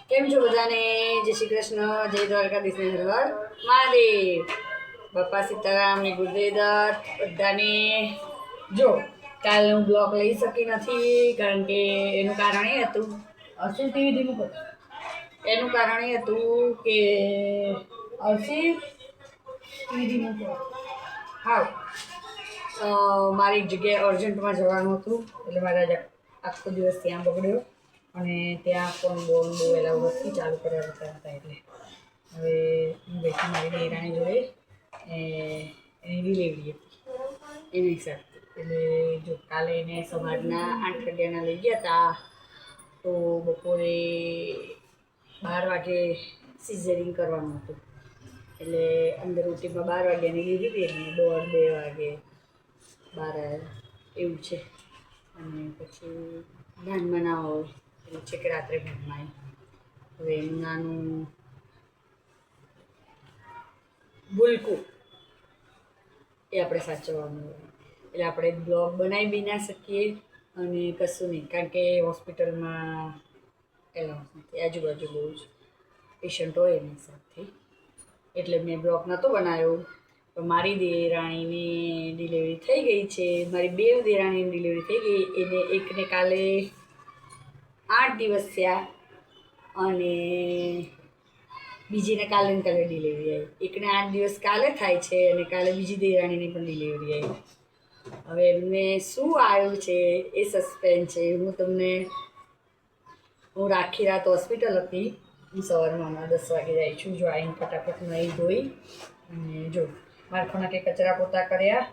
કેમ છો બધાને? જય શ્રી કૃષ્ણ, જય દ્વારકાધીશ, હર હર મહાદેવ. બાપા સીતારામ ને ગુરુદેવ દત્ત બધાને. જો કાલે હું બ્લોગ લઈ શકી નથી કારણ કે એનું કારણ એ હતું અર્શિવ ટીવી ધીમું કર. એનું કારણ એ હતું કે અર્શિવ ટીવી ધીમું કર. હા, મારે એક જગ્યાએ અર્જન્ટમાં જવાનું હતું એટલે મારે આજે આખો દિવસ ત્યાં બગડ્યો અને ત્યાં પણ બહુ એલાઉ નથી ચાલુ કર્યા હતા એટલે હવે હું બેઠી મારી દેરાણી જોડે એની ડિલિવરી હતી એની હિસાબથી એટલે જો કાલે એને સવારના 8 વાગ્યાના લઈ ગયા હતા તો બપોરે 12 વાગે સિઝરિંગ કરવાનું હતું એટલે અંદર રોટીમાં 12 વાગ્યાની લીધી હતી અને 1:30-2 વાગે 12 એવું છે અને પછી ભાનમાં ના હોય એવું છે કે રાત્રે ભાનમાં હવે એનું નાનું ભૂલકું એ આપણે સાચવવાનું હોય એટલે આપણે બ્લોગ બનાવી બી ના શકીએ અને કશું નહીં કારણ કે હોસ્પિટલમાં એલાઉન્સ નથી આજુબાજુ બહુ જ પેશન્ટ હોય એની હિસાબથી એટલે મેં બ્લોગ નહોતો બનાવ્યો. પણ મારી દેરાણીની ડિલિવરી થઈ ગઈ છે. મારી 2 દેરાણીની ડિલિવરી થઈ ગઈ. એને એકને કાલે 8 દિવસ થયા અને બીજીને કાલે ડિલિવરી આવી. એકને 8 દિવસ કાલે થાય છે અને કાલે બીજી દેરાણીની પણ ડિલિવરી આવી. હવે એમને શું આવ્યું છે એ સસ્પેન્સ છે. હું રાખી રાત હોસ્પિટલ હતી. હું સવારમાં 10 વાગે જાય છું. જો આવીને ફટાફટ નહીં ધોઈ અને જો મારખાના કે કચરા પોતા કર્યા,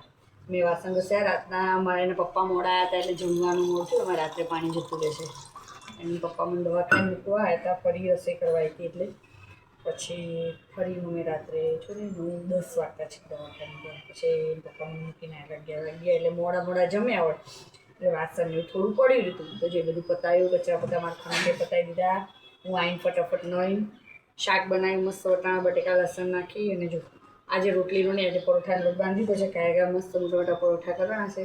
મેં વાસણ ઘસ્યા. રાતના મારા એના પપ્પા મોડા આવ્યા હતા એટલે જમવાનું મોડું અમારે રાત્રે પાણી જતું રહેશે. એમના પપ્પા મને દવાખાને મૂકવા આવ્યા હતા, ફરી રસોઈ કરવાઈ હતી એટલે પછી ફરી અમે રાત્રે છો ને 9-10 વાગતા છે દવાખાને ગયા. પછી પપ્પા મને મૂકીને 11 વાગ્યા એટલે મોડા જમ્યા હોય એટલે વાસણ એવું થોડું પડ્યું હતું તો જે બધું પતાવ્યું, કચરા પતા મારા ખાને પતાવી દીધા. હું આવીને ફટાફટ નહીં શાક બનાવ્યું મસ્ત વટાણા બટેકા લસણ નાખી અને જો આજે રોટલીનો નહીં આજે પરોઠાનો લોટ બાંધી દીધો છે. કાંઈ મસ્ત મોટા પરોઠા કરવાના છે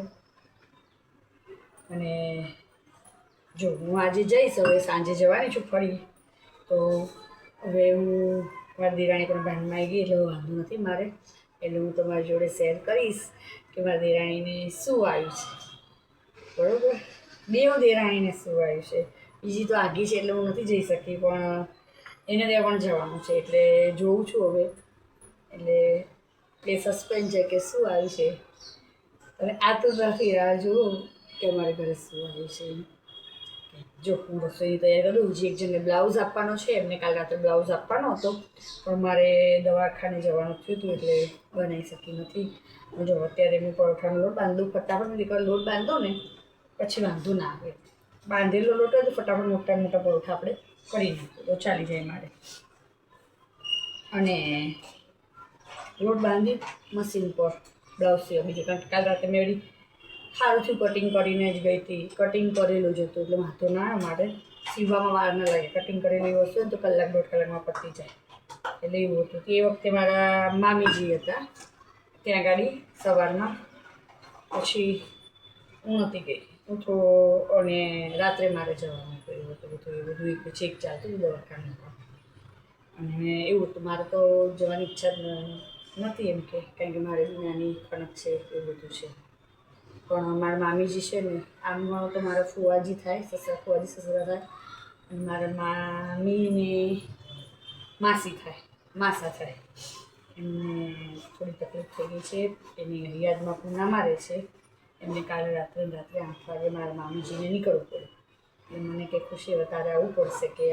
અને જો હું આજે જઈશ હવે સાંજે જવાની છું ફરી તો હવે હું મારી દેરાણી પણ ભાનમાં આવી ગઈ એટલે વાંધો નથી મારે એટલે હું તમારી જોડે શેર કરીશ કે મારી દેરાણીને શું આવ્યું છે. બરાબર, 2 દેરાણીને શું આવ્યું છે. બીજી તો આગી છે એટલે હું નથી જઈ શકી પણ એને ત્યાં પણ જવાનું છે એટલે જોઉં છું હવે એટલે એ સસ્પેન્સ છે કે શું આવ્યું છે. અને આ તો નથી રાહ જોઉં કે અમારે ઘરે શું આવ્યું છે. જો હું રસોઈની તૈયારી કરું. હજી એક જણને બ્લાઉઝ આપવાનો છે, એમને કાલ રાત્રે બ્લાઉઝ આપવાનો હતો પણ મારે દવાખાને જવાનું થયું હતું એટલે બનાવી શકી નથી. જો અત્યારે હું પરોઠાનો લોટ બાંધું ફટાફટ એકવાર લોટ બાંધો ને પછી વાંધો ના આવે. બાંધેલો લોટ હોય તો ફટાફટ મોટા પરોઠા આપણે કરી નાખીએ તો ચાલી જાય મારે. અને લોટ બાંધી મશીન પર બ્લાઉઝ સીવા બીજું કારણ કે કાલ રાતે મેં એવી સારું થયું કટિંગ કરીને જ ગઈ હતી. કટિંગ કરેલું જ હતું એટલે વાંધો ના આવે મારે સીવવામાં વાર ન લાગે. કટિંગ કરેલી વસ્તુ હોય ને તો 1-1.5 કલાકમાં પતી જાય એટલે એવું હતું. એ વખતે મારા મામીજી હતા ત્યાં ગાડી સવારમાં પછી હું નહોતી ગઈ હું તો અને રાત્રે મારે જવાનું કર્યું હતું એ બધું એક ચેક ચાલતું દવાખાને અને એવું હતું. મારે તો જવાની ઈચ્છા જ નથી એમ કે કારણ કે મારે નાની ખણક છે એ બધું છે પણ મારા મામીજી છે ને આમમાં તો મારા ફુવાજી થાય ફુવાજી સસરા થાય અને મારા મામીને માસી થાય માસા થાય. એમને થોડી તકલીફ થઈ ગઈ છે. એની હૈયાદમાં પૂના મારે છે. એમને કાલે રાત્રે 8 વાગે મારા મામીજીને નીકળવું પડે એટલે મને કંઈ ખુશી હવે તારે આવવું પડશે કે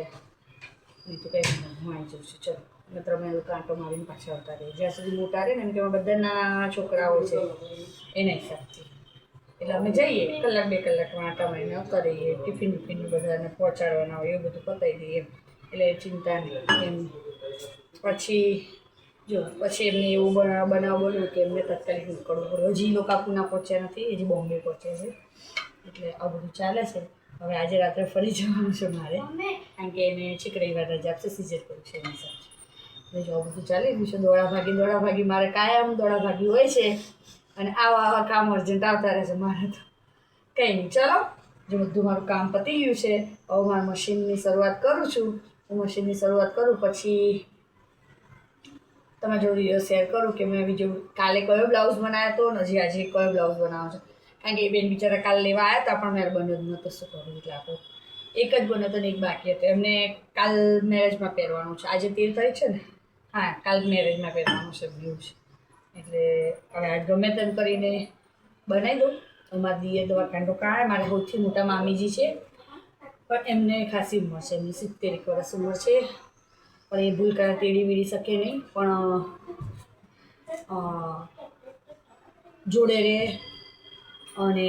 નહીં તો કંઈ હું આવી જાઉં છું. ચલો મિત્ર અમે લોકો આંટો મારીને પાછા આવતા રહીએ જ્યાં સુધી મોટા રહે ને એમ કે બધાના છોકરાઓ છે એના હિસાબથી એટલે અમે જઈએ 1-2 કલાકમાં આંટા મારીને આવતા રહીએ. ટિફિન બધાને પહોંચાડવાના હોય એવું બધું પતાવી દઈએ એટલે ચિંતા નહીં એમ. પછી એમને એવું બનાવ બન્યું કે એમને તાત્કાલિક નીકળવું પડે. હજી લોકો પૂના પહોંચ્યા નથી, હજી બોમ્બે પહોંચ્યા છે એટલે આ બધું ચાલે છે. હવે આજે રાત્રે ફરી જવાનું છે મારે કારણ કે એને રવિવાર રજા આપશે સીઝર કર્યું છે એની સાથે એટલે જો બધું ચાલી રહ્યું છે. દોડાભાગી મારે કાયમ દોડાભાગી હોય છે અને આવા કામ અર્જન્ટ આવતા રહે છે મારે તો કંઈ નહીં. ચાલો જો બધું મારું કામ પતી ગયું છે હવે મારા મશીનની શરૂઆત કરું છું હું મશીનની શરૂઆત કરું પછી તમે જો વિડીયો શેર કરું કે મેં બીજું કાલે કયો બ્લાઉઝ બનાવ્યો હતો ને હજી આજે કયો બ્લાઉઝ બનાવ્યો છે. કારણ કે એ બેન બિચારા કાલે લેવા આવ્યા હતા પણ મેં બન્યો જ નહોતો, શું કરું. એટલે આપણે એક જ બન્યો હતો ને એક બાકી હતો. એમને કાલ મેરેજમાં પહેરવાનું છે. આજે 13 તારીખ છે ને, હા કાલ મેરેજમાં પહેરવાનું છે બ્લાઉઝ. એટલે હવે આજ ગમે તેમ કરીને બનાવી દઉં. અમારા દીએ દવાખાને તો કાંઈ મારે સૌથી મોટા મામીજી છે પણ એમને ખાસી ઉંમર છે, એમની 70 વર્ષ ઉંમર છે. પણ એ ભૂલ કરે તેડી વીડી શકે નહીં, પણ જોડે રહે અને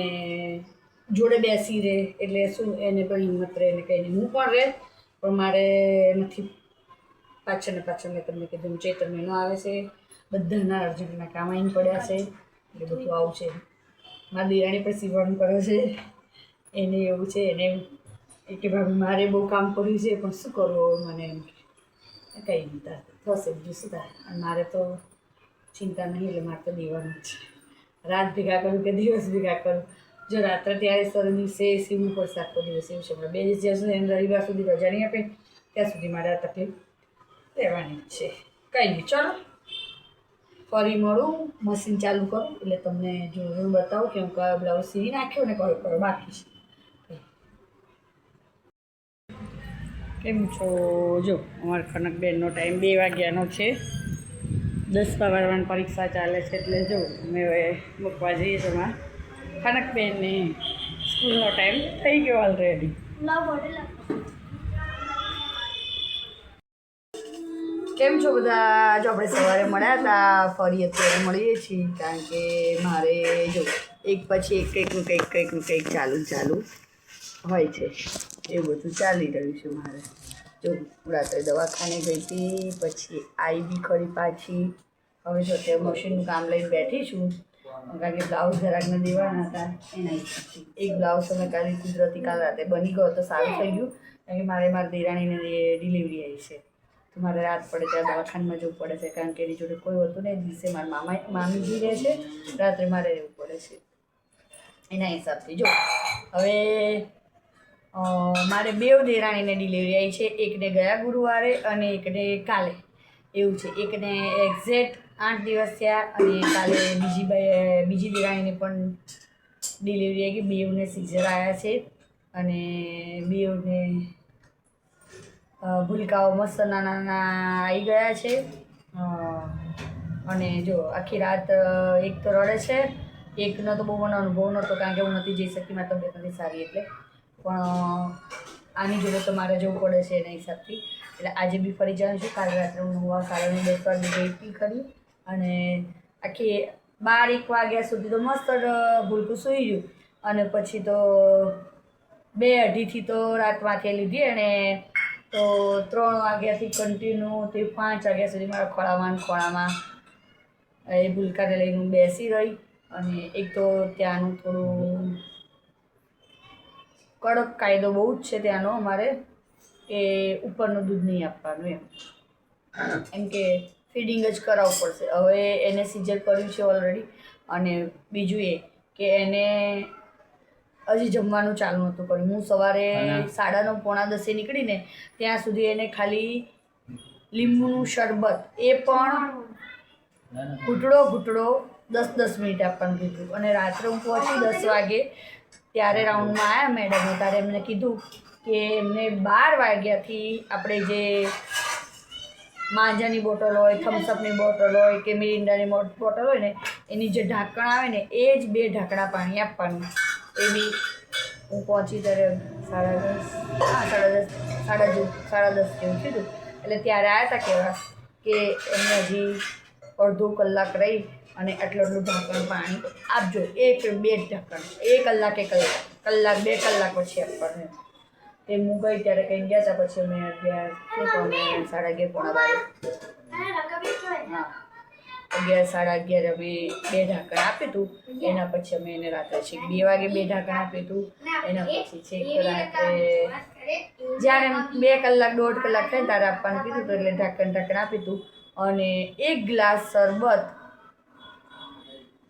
જોડે બેસી રહે એટલે શું એને પણ હિંમત રહે ને કંઈ નહીં. હું પણ રહે પણ મારે નથી. પાછળ ને પાછળ મેં તમને કીધું ચૈત્ર મહિનો આવે છે, બધાના અર્જન્ટના કામ આવીને પડ્યા છે એટલે બધું આવું છે. મારી દિરાણી પણ સીવવાનું કરે છે, એને એવું છે. એને કે ભાભી મારે બહુ કામ કર્યું છે પણ શું કરવું મને એમ કંઈ નહીં થશે બીજું શું થાય. અને મારે તો ચિંતા નહીં, એટલે મારે તો દેવાનું જ છે. રાત ભેગા કરું કે દિવસ ભેગા કરું. જો રાત્રે ત્યારે સર દિવસે સીવવું પડશે, આખો દિવસ એવું છે. હમણાં 2 દિવસ જ્યાં સુધી એને રવિવાર સુધી રજા નહીં આપે ત્યાં સુધી મારે આ તકલીફ રહેવાની જ છે. કંઈ નહીં, ચલો ફરી મળું, મશીન ચાલુ કરું એટલે તમને જોડું બતાવું કે હું કયો બ્લાઉઝ સીવી નાખ્યો ને કયો કયો બાકી છે. કેમ છો? જો અમારા કનકબેનનો ટાઈમ 2 વાગ્યાનો છે. 10 વાગ્યાની પરીક્ષા ચાલે છે એટલે જો અમે હવે મૂકવા જઈએ છીએ. અમારા કનકબેનને સ્કૂલનો ટાઈમ થઈ ગયો ઓલરેડી. કેમ છો બધા? જો આપણે સવારે મળ્યા હતા, ફરી અત્યારે મળીએ છીએ. કારણ કે મારે જો એક પછી એક કંઈક ચાલુ હોય છે. એ બધું ચાલી રહ્યું છે મારે. જો રાત્રે દવાખાને ગઈ હતી, પછી આવી બી ખરી પાછી. હવે જો અત્યારે મશીનનું કામ લઈને બેઠી છું. કારણ કે બ્લાઉઝ જરાકને દેવાના હતા એના હિસાબથી. એક બ્લાઉઝ અમે કાલે કુદરતી કાલ રાતે બની ગયો તો સારું થઈ ગયું. કારણ કે મારી દેરાણીને ડિલિવરી આવી છે તો મારે રાત પડે ત્યાં દવાખાનામાં જવું પડે છે. કારણ કે એની જોડે કોઈ હોતું નહીં. દિવસે મારા મામીજી રહે છે, રાત્રે મારે રહેવું પડે છે. એના હિસાબથી જો હવે મારે 2 દેરાણીને ડિલિવરી આવી છે. એકને ગયા ગુરુવારે અને એકને કાલે. એવું છે. એકને એક્ઝેક્ટ 8 દિવસ થયા અને કાલે બીજી દેરાણીને પણ ડિલિવરી આવી ગઈ. 2ને સીઝર આવ્યા છે અને 2ને ભૂલકાઓ મસ્ત નાના આવી ગયા છે. અને જો આખી રાત એક તો રડે છે, એકનો તો બહુ મને અનુભવ નહોતો કારણ કે હું નથી જઈ શકતી, મારી તબિયત નથી સારી એટલે. પણ આની જોડે તો મારે જવું પડે છે એના હિસાબથી. એટલે આજે બી ફરી જવાનું છું. કાલે રાત્રે હું 9 સાડા 9 10 વાગે ગઈ હતી ખરી અને આખી 12-1 વાગ્યા સુધી તો મસ્ત ભૂલકું સૂઈ ગયું. અને પછી તો 2-2:30થી તો રાતમાંથી લીધી અને તો 3 વાગ્યાથી કન્ટિન્યુ તે 5 વાગ્યા સુધી મારા ખોળામાં એ ભૂલકાને લઈને હું બેસી રહી. અને એક તો ત્યાંનું થોડું કડક કાયદો બહુ જ છે ત્યાંનો અમારે, કે ઉપરનું દૂધ નહીં આપવાનું એમ કે ફીડિંગ જ કરાવવું પડશે. હવે એને સીઝર કર્યું છે ઓલરેડી. અને બીજું એ કે એને હજી જમવાનું ચાલુ નહોતું કર્યું. હું સવારે 9:30 પોણા 10 નીકળીને ત્યાં સુધી એને ખાલી લીંબુનું શરબત, એ પણ ઘૂંટડો 10-10 મિનિટ આપવાનું કીધું. અને રાત્રે હું પહોંચી 10 વાગે ત્યારે રાઉન્ડમાં આવ્યા મેડમો, ત્યારે એમને કીધું કે એમને 12 વાગ્યાથી આપણે જે માંજાની બોટલ હોય, થમ્સઅપની બોટલ હોય કે મિરિન્ડાની બોટલ હોય ને એની જે ઢાંકણ આવે ને એ જ 2 ઢાંકણા પાણી આપવાનું. એ બી હું પહોંચી ત્યારે 10:30 જેવું કીધું. એટલે ત્યારે આવ્યા હતા કહેવા કે એમને હજી અડધો કલાક રહી અને આટલું ઢાંકણ પાણી આપજો. 1-2 ઢાંકણ, 1 કલાક 2 કલાક પછી આપવાનું. તે હું ગઈ ત્યારે કંઈ ગયા હતા. પછી અમે 11:30 પોણા 12 હા 11-11:30 અમે 2 ઢાંકણ આપ્યું હતું. એના પછી અમે એને રાત્રે છેક 2 વાગે 2 ઢાંકણ આપ્યું હતું. એના પછી છેક રાત્રે જ્યારે 2 કલાક 1.5 કલાક થાય ત્યારે આપવાનું કીધું હતું એટલે ઢાંકણ આપ્યું હતું. અને 1 ગ્લાસ શરબત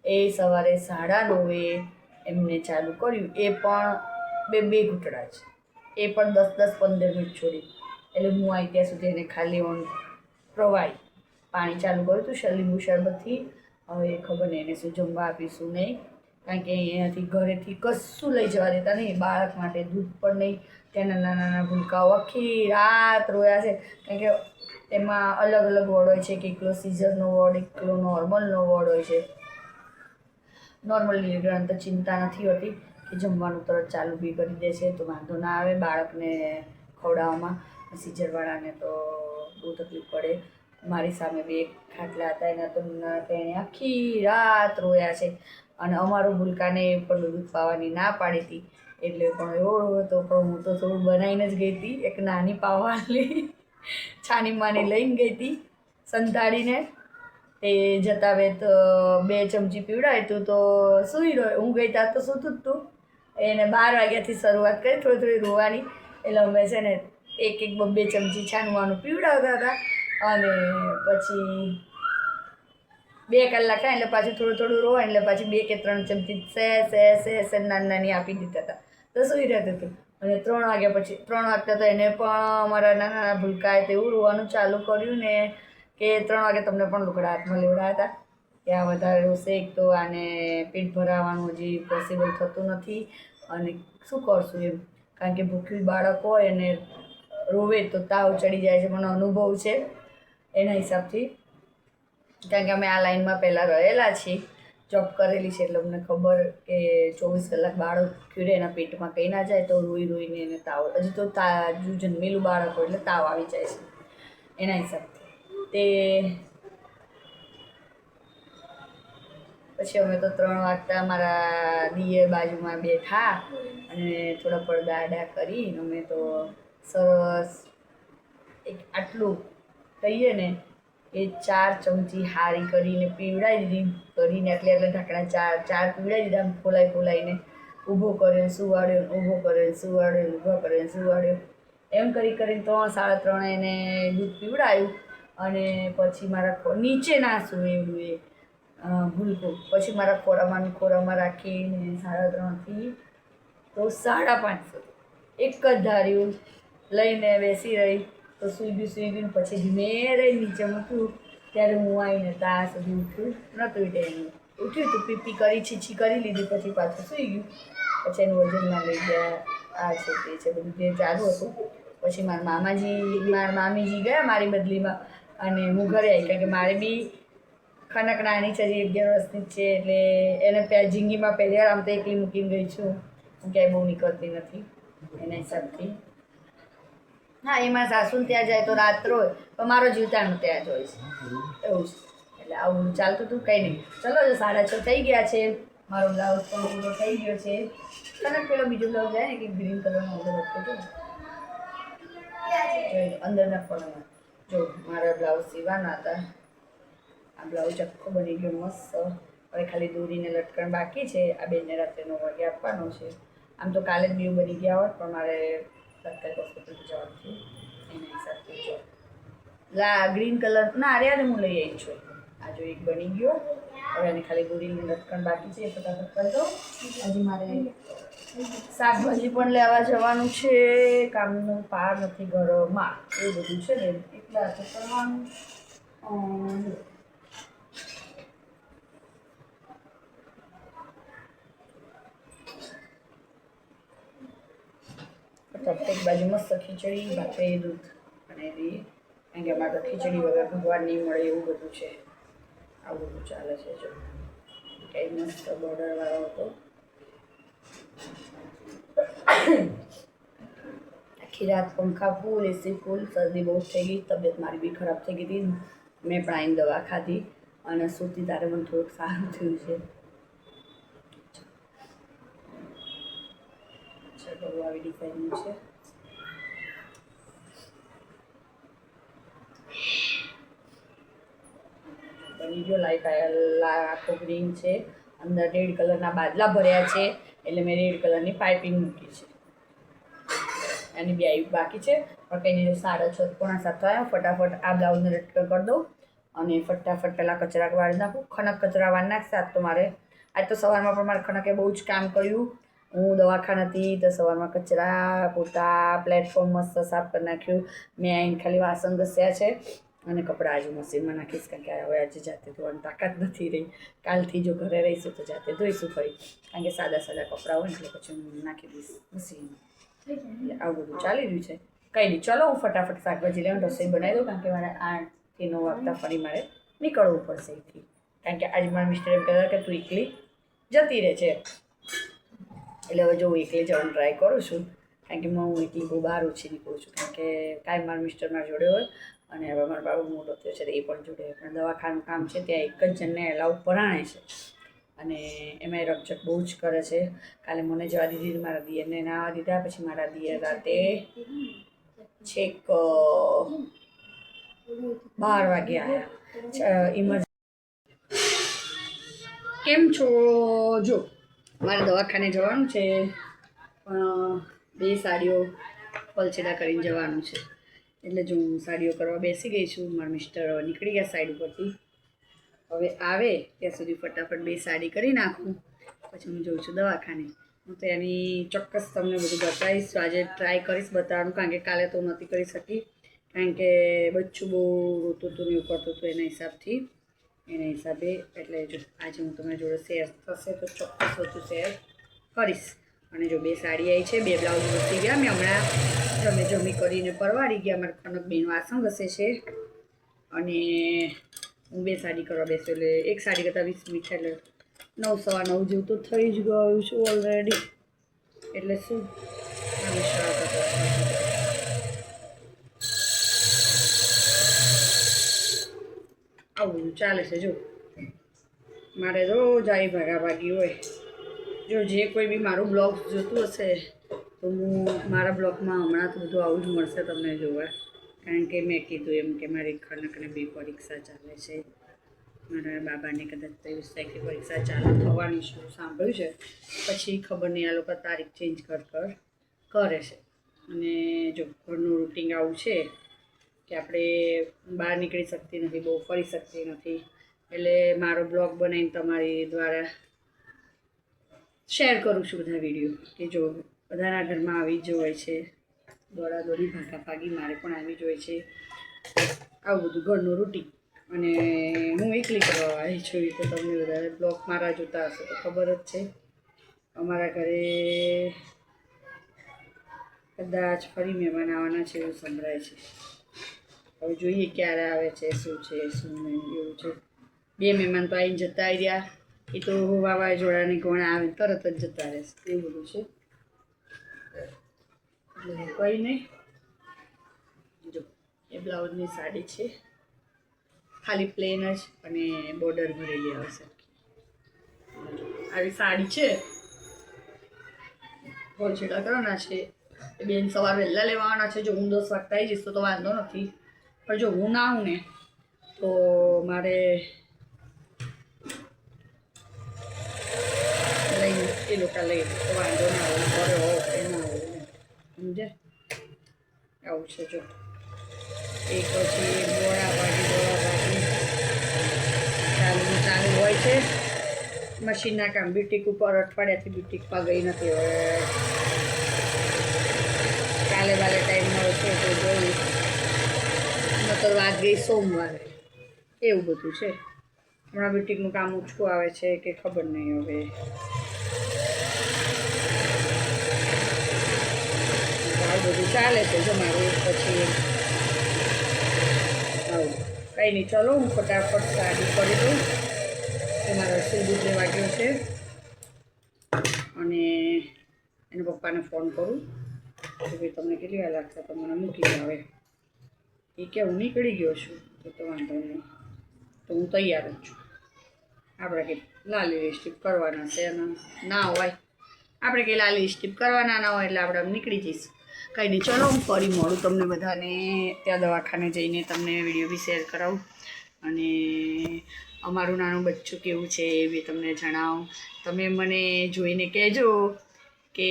એ સવારે 9:30 એમને ચાલુ કર્યું. એ પણ 2 ઘૂંટડા છે. એ પણ 10-10 15 મિનિટ છોડી. એટલે હું આવી ત્યાં સુધી એને ખાલી ઓન પ્રોવાઈડ પાણી ચાલુ કર્યું હતું લીંબુ શરબતથી. હવે ખબર નહીં એને શું જમવા આપીશું નહીં, કારણ કે અહીંયાથી ઘરેથી કશું લઈ જવા દેતા નહીં, બાળક માટે દૂધ પણ નહીં. ત્યાંના નાના નાના ભૂલકાઓ આખી રાત રોયા છે, કારણ કે એમાં અલગ અલગ વોર્ડ હોય છે, કે એકલો સીઝરનો વોર્ડ, એકલો નોર્મલનો વોર્ડ હોય છે. નોર્મલ ડિલિવરીમાં તો ચિંતા નથી હોતી કે જમવાનું તરત ચાલુ બી કરી દે છે, તો વાંધો ના આવે બાળકને ખવડાવવામાં. સીઝરવાળાને તો બહુ તકલીફ પડે. મારી સામે બી એક ખાટલા હતા, એના તો તેણે આખી રાત રોયા છે, અને અમારું ભૂલકાને પણ દૂધ પાવાની ના પાડી હતી, એટલે પણ એવો રોયો હતો. પણ હું તો થોડું બનાવીને જ ગઈ હતી, એક નાની પાવાલી છાની માની લઈને ગઈ હતી સંતાડીને. તે જતા વેત 2 ચમચી પીવડાવ્યું હતું તો સૂઈ રહ્યો. હું ગઈ ત્યાં તો સૂતું જ હતું. એને 12 વાગ્યાથી શરૂઆત કરી થોડી થોડી રોવાની, એટલે અમે છે ને 1-2 ચમચી છાનવાનું પીવડાવતા હતા, અને પછી 2 કલાક થાય એટલે પાછું થોડું થોડું રોવાય, એટલે પાછી 2 કે 3 ચમચી સે નાની નાની આપી દીધા હતા, તો સૂઈ રહેતું હતું. અને 3 વાગ્યા પછી 3 વાગતા તો એને પણ અમારા નાના નાના ભૂલકાએ તેવું રોવાનું ચાલુ કર્યું ને કે 3 વાગે તમને પણ લુગડા હાથમાં લેવડા હતા કે આ વધારે રોશે, એક તો આને પેટ ભરાવાનું હજી પોસિબલ થતું નથી, અને શું કરશું એમ, કારણ કે ભૂખ્યું બાળક હોય અને રોવે તો તાવ ચડી જાય છે. મને અનુભવ છે એના હિસાબથી, કારણ કે અમે આ લાઈનમાં પહેલાં રહેલા છીએ, જોબ કરેલી છે, એટલે અમને ખબર કે 24 કલાક બાળક ભૂખ્યું રહે, એના પેટમાં કંઈ ના જાય તો રોઈ રોઈને એને તાવ, હજી તો તાજું જન્મેલું બાળક હોય એટલે તાવ આવી જાય છે એના હિસાબથી. તે પછી અમે તો 3 વાગતા મારા દિયર બાજુમાં બેઠા અને થોડા પડદા આડા કરી અમે તો સરસ એક આટલું કહીએ ને એ 4 ચમચી હારી કરીને પીવડાવી દીધી, કરીને એટલે ઢાંકણા 4 પીવડાવી દીધા. ફોલાઈને ઊભો કર્યો, સુવાડ્યો, ઊભો કર્યો, સુવાડ્યો, ઊભો કર્યો, સુવાડ્યો, એમ કરીને 3-3:30 એને દૂધ પીવડાવ્યું. અને પછી મારા નીચે ના સૂવે એવું એ ભૂલકું, પછી મારા ખોરામાં રાખીને 3:30 તો 5:30 સુધી એક જ ધાર્યું લઈને બેસી રહી. તો સૂઈ ગયું. પછી ધીમે રહી નીચે મૂક્યું, ત્યારે હું આવીને ત્યાં સુધી ઉઠ્યું નહોતું. એનું ઉઠ્યું તું, પીપી કરી, છીછી કરી લીધી, પછી પાછું સૂઈ ગયું. પછી એનું વજનમાં લઈ ગયા, આ છે તે છે બધું જે ચાલુ હતું. પછી મારા મામીજી ગયા મારી બદલીમાં, અને હું ઘરે આવી, કારણ કે મારે બી ખનક નાની છે, હજી 11 વર્ષની જ છે, એટલે એને જિંદગીમાં પહેલી વાર આમ તો એકલી મૂકીને ગઈ છું. હું ક્યાંય બહુ નીકળતી નથી એના હિસાબથી. હા, એમાં સાસુને ત્યાં જાય તો રાત્ર હોય, પણ મારો જીવતાનું ત્યાં જ હોય છે એવું છે. એટલે આવું ચાલતું હતું, કંઈ નહીં. ચલો 6:30 થઈ ગયા છે, મારો બ્લાઉઝ પણ પૂરો થઈ ગયો છે. કનક પેલો બીજો બ્લાઉઝ જાય ને કે ગ્રીન કલરનો ઓર્ડર હતો અંદરના ફળમાં. જો મારા બ્લાઉઝ સીવાના હતા, આ બ્લાઉઝ આખો બની ગયો મસ્ત. હવે ખાલી દોરીને લટકણ બાકી છે. આ બેનને રાત્રે 9 વાગે આપવાનો છે. આમ તો કાલે જ બીજું બની ગયા હોત, પણ મારે તત્કાલ હોસ્પિટલ જવાનું છે એના હિસાબથી. જો ગ્રીન કલર ના આર્યા હું લઈ આવી છું. આ જો એક બની ગયો. હવે એને ખાલી દોરીને લટકણ બાકી છે, ફટાફટ કરી દઉં. હજી મારે શાકભાજી પણ લેવા જવાનું છે, કામનું પાર નથી ઘરમાં, એવું બધું છે ને, એટલા તો કરવાનું. પ્રત્યેક બાજુ મસ્ત ખીચડી, ભાખરી, દૂધ અને એવી, કારણ કે અમારે તો ખીચડી વગર ભગવાન નહીં મળે એવું બધું છે. આવું બધું ચાલે છે. જો કંઈ મસ્ત બોર્ડરવાળો હતો. આખી રાત પંખા ફૂલ, એસી ફૂલ, શરદી બહુ થઈ ગઈ, તબિયત મારી બી ખરાબ થઈ ગઈ હતી. મેં પણ આવીને દવા ખાધી અને સૂતી તારે મને થોડુંક સારું થયું છે. ચલો આવી ડિઝાઇનનું છે. બની ગયો. લાઈટ આખો ગ્રીન છે, અંદર રેડ કલરના બાદલા ભર્યા છે, એટલે મેં રેડ કલરની પાઇપિંગ મૂકી છે. એની બી આવી બાકી છે, પણ કંઈ નહીં. 6:30 પોણા 7 થયા. ફટાફટ આ બ્લાઉઝને લટકણ કરી દઉં અને ફટાફટ પહેલાં કચરા વાળી નાખું. ખનક કચરા વાળી નાખશે. આજ તો સવારમાં પણ મારે ખનકે બહુ જ કામ કર્યું. હું દવાખાનાથી તો સવારમાં કચરા પોતા પ્લેટફોર્મ મસ્ત સાફ કરી નાખ્યું. મેં આવીને ખાલી વાસણ ઘસ્યા છે અને કપડાં આજે મશીનમાં નાખીશ, કારણ કે હવે આજે જાતે ધોવાની તાકાત નથી રહી. કાલથી જો ઘરે રહીશું તો જાતે ધોઈશું ફરી, કારણ કે સાદા સાદા કપડાં હોય એટલે પછી હું નાખી દઈશ મશીનમાં. એટલે આવું બધું ચાલી રહ્યું છે. કંઈ નહીં, ચલો હું ફટાફટ શાકભાજી લેવાનું રસોઈ બનાવી દઉં, કારણ કે મારે 8 થી 9 વાગતા ફરી મારે નીકળવું પડશે અહીંથી, કારણ કે આજે મારા મિસ્ટર એમ કહેતા કે તું એકલી જતી રહે છે. એટલે હવે જો હું એકલી જવાનું ટ્રાય કરું છું, કારણ કે હું એકલી બહુ બહાર ઓછી નીકળું છું, કારણ કે કાંઈ મારા મિસ્ટર મારા જોડે હોય અને હવે મારો બાબુ મોટો થયો છે એ પણ જોડે હોય. પણ દવાખાનું કામ છે ત્યાં એક જ જણને એલાઉ પરાણે છે અને એમાં રકઝક બહુ જ કરે છે. કાલે મને જવા દીધી, મારા દિયરને ના આવવા દીધા, પછી મારા દિયર રાતે છેક 12 વાગે આવ્યા. કેમ છો? જો મારે દવાખાને જવાનું છે, પણ 2 સાડીઓ પલછેડા કરીને જવાનું છે. એટલે જો હું સાડીઓ કરવા બેસી ગઈ છું. મારા મિસ્ટર નીકળી ગયા સાઈડ ઉપરથી, હવે આવે ત્યાં સુધી ફટાફટ 2 સાડી કરી નાખું, પછી હું જઉં છું દવાખાને. હું તો એની ચોક્કસ તમને બધું બતાવીશ. આજે ટ્રાય કરીશ બતાવવાનું, કારણ કે કાલે તો નથી કરી શકી, કારણ કે બચ્ચું બહુ રોતું હતું ને એવું કરતું હતું એના હિસાબે. એટલે જો આજે હું તમારી જોડે શેર થશે તો ચોક્કસ બધું શેર કરીશ. અને જો 2 સાડી આવી છે, 2 બ્લાઉઝ ઘસી ગયા. મેં હમણાં જમી કરીને પરવાડી ગયા. મારા કનક બેન વાસણ ઘસે છે અને હું 2 સાડી કરવા બેસ્યો, એટલે 1 સાડી કરતાં 20 મિનિટ, એટલે 9 સવા 9 જેવું તો થઈ જ ગયું છું ઓલરેડી. એટલે શું આવું બધું ચાલે છે. જો મારે રોજ આવી ભાગાભાગી હોય. જો જે કોઈ બી મારું બ્લોગ જોતું હશે તો મારા બ્લોગમાં હમણાં તો બધું આવું જ મળશે તમને જોવા, કારણ કે મેં કીધું એમ કે મારી કનકને 2 પરીક્ષા ચાલે છે. મારા બાબાને કદાચ 23 તારીખે પરીક્ષા ચાલુ થવાની શું સાંભળ્યું છે, પછી ખબર નહીં આ લોકો તારીખ ચેન્જ કરે છે. અને જો ઘરનું રૂટિન આવું છે કે આપણે બહાર નીકળી શકતી નથી, બહુ ફરી શકતી નથી. એટલે મારો બ્લોગ બનાવીને તમારી દ્વારા શેર કરું છું બધા વિડીયો, કે જો બધાના ઘરમાં આવી જ હોય છે દોડાદોડી ભાગાભાગી, મારે પણ આવી જ હોય છે. આવું બધું ઘરનું રૂટીન. અને હું એકલી કરવા આવી છું, તો તમને વધારે બ્લોગ મારા જોતા હશો તો ખબર જ છે. અમારા ઘરે કદાચ ફરી મહેમાન આવવાના છે એવું સંભળાય છે. હવે જોઈએ ક્યારે આવે છે, શું છે શું નહીં એવું છે. 2 મહેમાન તો આવીને જતા રહ્યા, એ તો વાવાઝોડાની ઘોણા આવે તરત જ જતા રહેશે, એવું બધું છે. એટલે કંઈ નહીં. જો એ બ્લાઉઝની સાડી છે, ખાલી પ્લેન જ અને બોર્ડર ભરેલી આવશે. આવી સાડી છે, હોલસેલા કરવાના છે. બેન સવાર વહેલા લેવાના છે. જો હું 10 વાગતા આવી જઈશ તો વાંધો નથી, પણ જો હું ના આવું ને તો મારે એ લોકો લઈ તો વાંધો ના આવે, ઘરે હો કે ના હોય સમજે. આવું છે. જો એક પછી દોડાભાગી ચાલુ હોય છે. મશીનના કામ બ્યુટિક ઉપર અઠવાડિયાથી બ્યુટિકમાં ગઈ નથી. હવે કાલે ટાઈમ મળશે તો જોયું, તો વાત ગઈ સોમવારે. એવું બધું છે. હમણાં બ્યુટિકનું કામ ઓછું આવે છે કે ખબર નહીં હવે. આવું બધું ચાલે છે. જો મારું પછી આવું કંઈ નહીં. ચલો હું ફટાફટ સાડી કરી દઉં. મારા રસોઈ દૂધ લેવા ગયો છે અને એના પપ્પાને ફોન કરું કે ભાઈ તમને કેટલી વાર લાગશે તો મને મૂકી આવે. એ કે હું નીકળી ગયો છું તો વાંધો નહીં, તો હું તૈયાર જ છું. આપણે કંઈ લાલી લિપસ્ટિક કરવાના છે ના હોય, આપણે કંઈ લાલી લિપસ્ટિક કરવાના ના હોય એટલે આપણે નીકળી જઈશું. કંઈ નહીં. ચલો હું ફરી મળું તમને બધાને ત્યાં દવાખાને જઈને, તમને વિડીયો બી શેર કરાવું અને અમારું નાનું બચ્ચું કેવું છે એ બી તમને જણાવું. તમે મને જોઈને કહેજો કે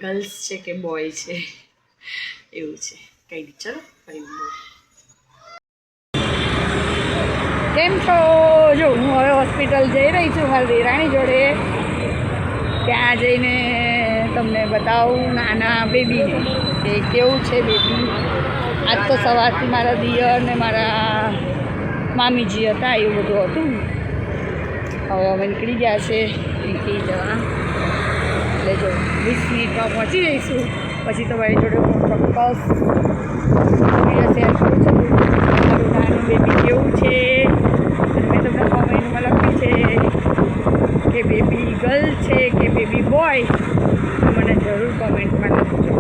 ગર્લ્સ છે કે બોય છે, એવું છે. કંઈ નહીં. ચલો ફરી મળું. કેમ છો? જો હું હવે હોસ્પિટલ જઈ રહી છું મારી દેરાણી જોડે. ત્યાં જઈને તમને બતાવું નાના બેબીને કે કેવું છે બેબી. આજ તો સવારથી મારા દિયર ને મારા મામીજી હતા એવું બધું હતું. હવે અમે નીકળી ગયા છે અહીંથી જવા. એટલે જો 20 મિનિટમાં પહોંચી જઈશું. પછી તમારી જોડે હું ચોક્કસ વિડીયો શેર કરું છું મારું નાનું બેબી કેવું છે. અને મેં તમને કોમેન્ટમાં લખ્યું છે કે બેબી ગર્લ છે કે બેબી બોય, મને જરૂર કોમેન્ટમાં લખજો.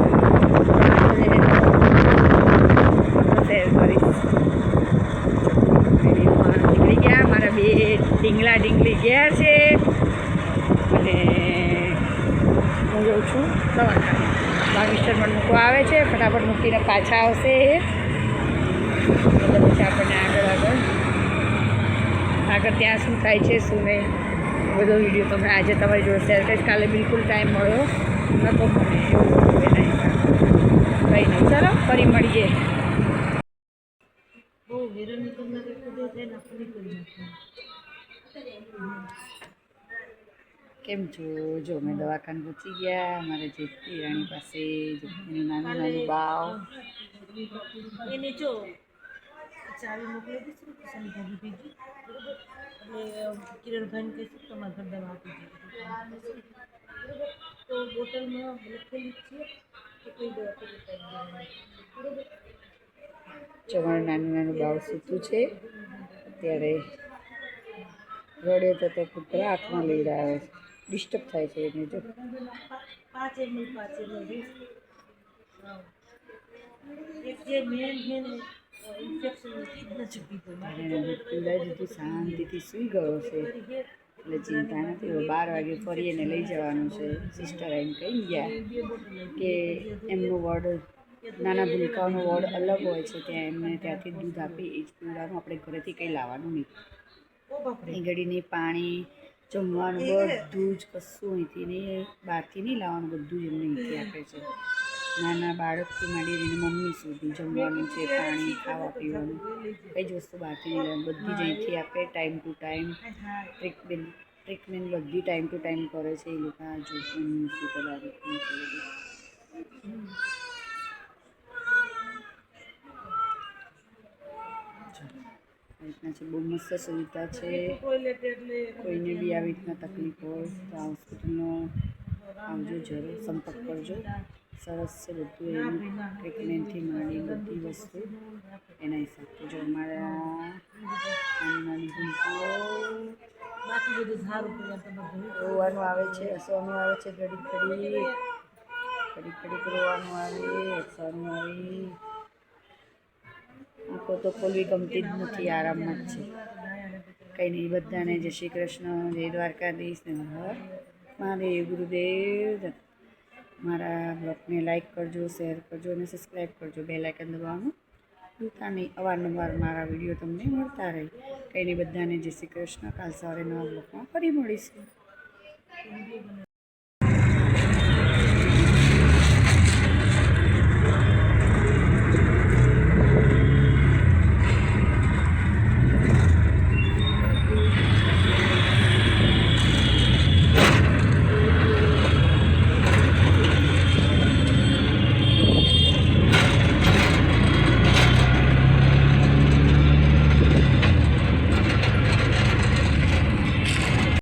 શેર કરીશ. નીકળી ગયા મારા બે ઢીંગલી ગયા છે અને હું જાઉં છું દવાખાને. મારા મિસ્ટર પણ મૂકવા આવે છે, ફટાફટ મૂકીને પાછા આવશે. એટલે પછી આપણને આગળ ત્યાં શું થાય છે શું નહીં બધો વિડીયો તમને આજે તમારી જોડે શેર કરીશ. કાલે બિલકુલ ટાઈમ મળ્યો નહોતો મને એવું કંઈ નહીં. ચાલો ફરી મળીએ. કેમ છો? જો મેં દવાખાને પહોંચી ગયા અમારે જેટલી રાણી પાસે. એનું નાનું બાવ એને જો ચાવી મોકલી દઈશું શનિભાઈ ભેગી બરોબર. એટલે કિરણભાઈને કહીશું તમારા ઘર દવા આપી દે બરોબર. તો બોટલમાં લખેલી છે કે કઈ દવા કેટલી ટાઈમ બરોબર. જો મારું નાનું બાવ સૂતું છે અત્યારે. રડ્યો તો કૂતરા હાથમાં લેવડાવે છે. ડિસ્ટર્બ થાય છે એને. જો 5 ml એક જે મેન છે ને ઇન્ફેક્શન નથી પીધું પીવડાવી દીધું, શાંતિથી સૂઈ ગયો છે એટલે ચિંતા નથી. હવે 12 વાગે ફરી એને લઈ જવાનું છે. સિસ્ટર આવીને કહી ગયા કે એમનો વોર્ડ નાના ભૂલકાઓનો વોર્ડ અલગ હોય છે, ત્યાં એમને ત્યાંથી દૂધ આપી એ જ પીવડાવવાનું, આપણે ઘરેથી કંઈ લાવવાનું નહીં. એ ઘડીની પાણી જમવાનું બધું જ કશું અહીંથી નહીં, બહારથી નહીં લાવવાનું, બધું જ એમને અહીંથી આપે છે. નાના બાળકથી માંડીને મમ્મી સુધી જમવાનું છે, પાણી ખાવા પીવાનું કઈ જ વસ્તુ બહારથી નહીં લાવવાનું, બધી જ અહીંથી આપે. ટાઈમ ટુ ટાઈમ ટ્રીટમેન્ટ બધી ટાઈમ ટુ ટાઈમ કરે છે એ લોકો. જોખમની હોસ્પિટલ આવી રીતના છે. બહુ મસ્ત સુવિધા છે. કોઈને બી આવી રીતના તકલીફ હોય તો આ હોસ્પિટલનો આવજો, જરૂર સંપર્ક કરજો. સરસ છે બધું એનું ટ્રીટમેન્ટથી માંડી બધી વસ્તુ એના હિસાબથી. જો અમારા નાની ભૂલકાઓ બાકી બધું સારું રોવાનું આવે છે, હસવાનું આવે છે, ઘડી રોવાનું આવે, હસવાનું આવે. આંખો તો ખોલવી ગમતી જ નથી, આરામમાં જ છે. કંઈ નહીં. બધાને જય શ્રી કૃષ્ણ, જય દ્વારકાધીશ ને હર મહાદેવ. ગુરુદેવ. મારા બ્લોગને લાઈક કરજો, શેર કરજો અને સબસ્ક્રાઈબ કરજો. બેલ આઇકન દબાવવાનું ભૂલતા નહીં. અવારનવાર મારા વિડીયો તમને મળતા રહે. કંઈ નહીં. બધાને જય શ્રી કૃષ્ણ. કાલ સવારે નવા બ્લોગમાં ફરી મળીશું.